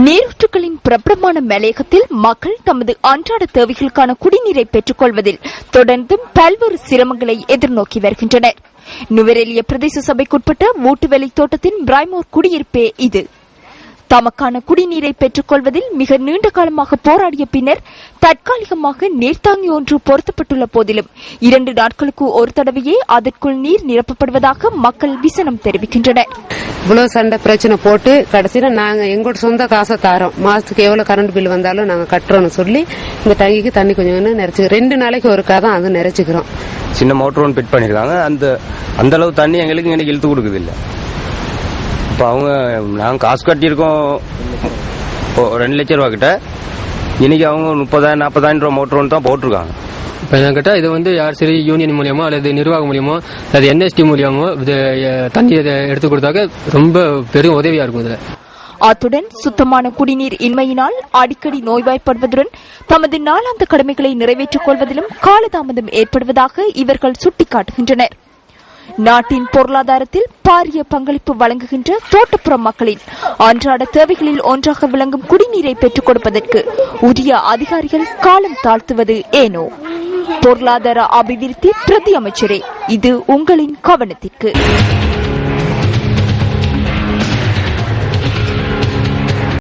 நீரூற்றுகளின் பிரபலமான மலையகத்தில் மக்கள் தமது அன்றாட தேவைகளுக்கான குடிநீரை பெற்றுக் கொள்வதில் தொடர்ந்தும் பல்வேறு சிரமங்களை எதிர்நோக்கி வருகின்றனர். நுவரெலிய பிரதேச சபைக்குட்பட்ட மூட்டுவெளி தோட்டத்தின் பிரைமோர் குடியிருப்பே இது. தமக்கான குடிநீரை பெற்றுக் கொள்வதில் மிக நீண்ட காலமாக போராடிய பின்னர் தற்காலிகமாக நீர்த்தாங்கி ஒன்று பொருத்தப்பட்டுள்ள போதிலும் 2 நாட்களுக்கு ஒரு தடவையே அதற்குள் நீர் நிரப்பப்படுவதாக மக்கள் விசனம் தெரிவிக்கின்றனர். இவ்வளவு சண்டை பிரச்சனை போட்டு கடைசியில நாங்க எங்களோட சொந்த காசை தாரோம், மாசத்துக்கு எவ்வளவு கரண்ட் பில் வந்தாலும் நாங்க கட்டுறோம்னு சொல்லி இந்த டங்கிக்கு தண்ணி கொஞ்சம் நிறைச்சு 2 நாளைக்கு ஒருக்கா தான் அது நிறைச்சுக்கிறோம். சின்ன மோட்டர் ஒன்று ஃபிட் பண்ணிருக்காங்க. அந்த அளவு தண்ணி எங்களுக்கு இன்னைக்கு இழுத்து கொடுக்குது இல்ல. இப்போ அவங்க நாங்கள் காசு கட்டியிருக்கோம் 2 லட்சம் ரூபா கிட்ட. இன்னைக்கு அவங்க 30,000 40,000 ரூபா மோட்டர் ஒன்று தான் போட்டிருக்காங்க. இப்போ என்கிட்ட இது வந்து யார் சரி யூனியன் மூலியமோ அல்லது நிர்வாகம் மூலியமோ அல்லது NST மூலியமோ இது தண்ணி எடுத்து கொடுத்தாக்க ரொம்ப பெரும் உதவியா இருக்கும். இதுல அத்துடன் சுத்தமான குடிநீர் இன்மையினால் அடிக்கடி நோய்வாய்ப்படுவதுடன் தமது நாளாந்த கடமைகளை நிறைவேற்றிக் கொள்வதிலும் காலதாமதம் ஏற்படுவதாக இவர்கள் சுட்டிக்காட்டுகின்றனர். நாட்டின் பொருளாதாரத்தில் பாரிய பங்களிப்பு வழங்குகின்ற தோட்டப்புற மக்களின் அன்றாட தேவைகளில் ஒன்றாக விளங்கும் குடிநீரை பெற்றுக் கொடுப்பதற்கு உரிய அதிகாரிகள் காலம் தாழ்த்துவது ஏனோ? பொருளாதார அபிவிருத்தி பிரதி அமைச்சரே, இது உங்களின் கவனத்திற்கு.